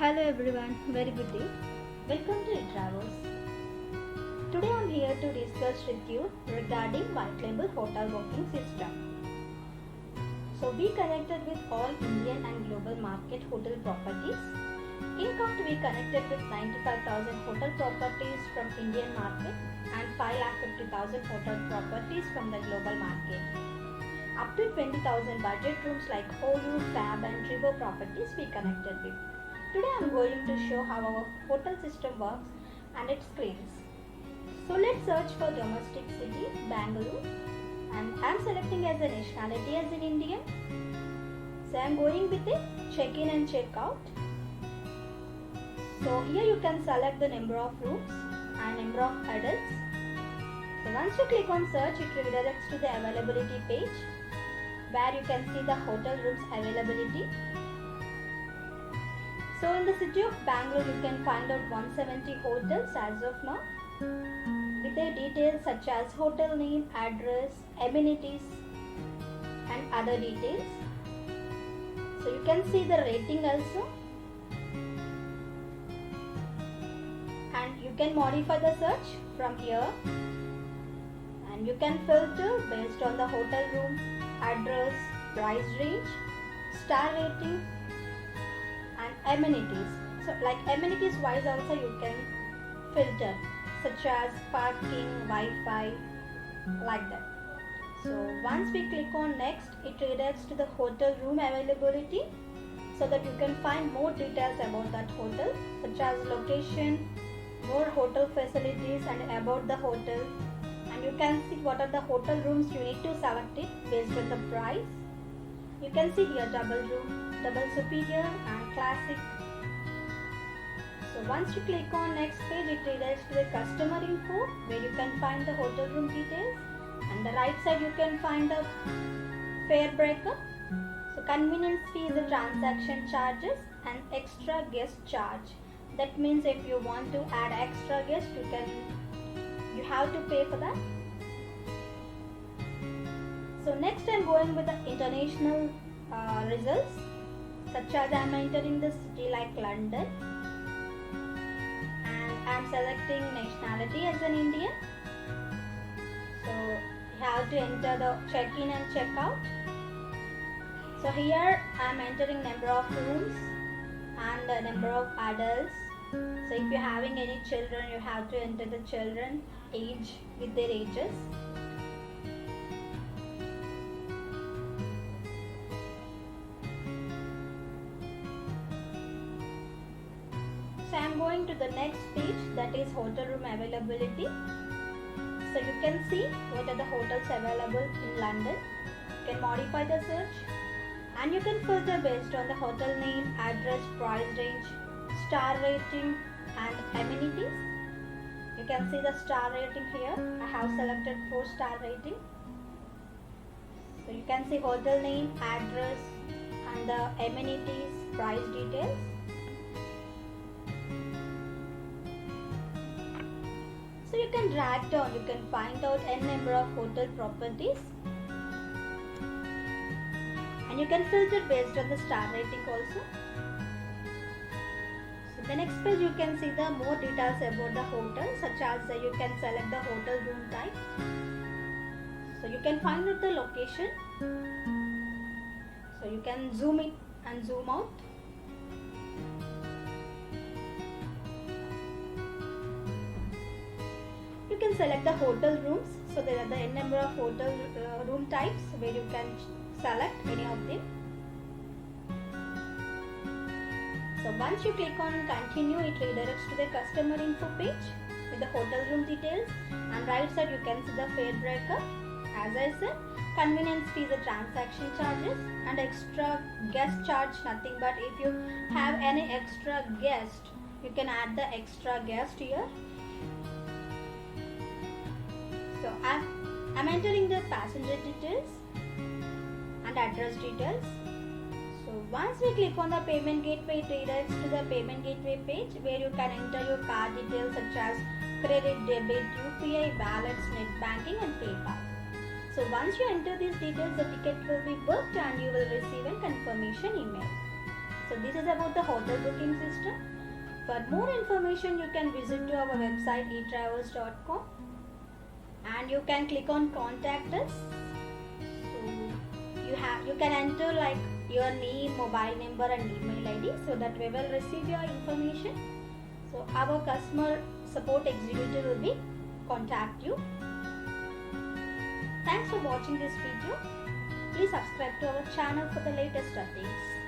Hello everyone, very good day. Welcome to eTravels. Today I am here to discuss with you regarding White Label Hotel Booking System. So we connected with all Indian and global market hotel properties. In count we connected with 95,000 hotel properties from Indian market and 5,50,000 hotel properties from the global market. Up to 20,000 budget rooms like OU, Fab and Tribo properties we connected with. Today I am going to show how our hotel system works and its claims. So let's search for domestic city, Bangalore, and I am selecting as a nationality as an Indian. So I am going with a check-in and check-out. So here you can select the number of rooms and number of adults. So once you click on search, it redirects to the availability page where you can see the hotel rooms availability. So in the city of Bangalore, you can find out 170 hotels as of now with their details such as hotel name, address, amenities and other details. So you can see the rating also and you can modify the search from here and you can filter based on the hotel room, address, price range, star rating and amenities. So like amenities wise also you can filter such as parking, Wi-Fi, like that. So once we click on next, it redirects to the hotel room availability so that you can find more details about that hotel such as location, more hotel facilities and about the hotel, and you can see what are the hotel rooms you need to select it based on the price. You can see here double room, double superior and classic. So once you click on next page, it redirects to the customer info where you can find the hotel room details, and the right side you can find the fare breakup. So convenience fee is the transaction charges and extra guest charge. That means if you want to add extra guest, you have to pay for that. So next I am going with the international results, such as I am entering the city like London and I am selecting nationality as an Indian. So you have to enter the check-in and check-out. So here I am entering number of rooms and the number of adults. So if you are having any children, you have to enter the children age with their ages. So I am going to the next page, that is hotel room availability. So you can see what are the hotels available in London. You can modify the search and you can filter based on the hotel name, address, price range, star rating and amenities. You can see the star rating here. I have selected 4-star rating. So you can see hotel name, address and the amenities, price details. So you can drag down, you can find out n number of hotel properties and you can filter based on the star rating also. So the next page you can see the more details about the hotel, such as you can select the hotel room type. So you can find out the location. So you can zoom in and zoom out. You can select the hotel rooms. So there are the n number of hotel room types where you can select any of them. So once you click on continue, it redirects to the customer info page with the hotel room details, and right side you can see the fare breakup. As I said, convenience fees, the transaction charges and extra guest charge nothing, but if you have any extra guest, you can add the extra guest here. So I'm entering the passenger details and address details. So once we click on the payment gateway, it redirects to the payment gateway page where you can enter your card details such as credit, debit, UPI, wallets, net banking and PayPal. So once you enter these details, the ticket will be booked and you will receive a confirmation email. So this is about the hotel booking system. For more information, you can visit to our website etravels.com and you can click on contact us. So you can enter like your name, mobile number and email ID so that we will receive your information. So our customer support executive will be contact you. Thanks for watching this video. Please subscribe to our channel for the latest updates.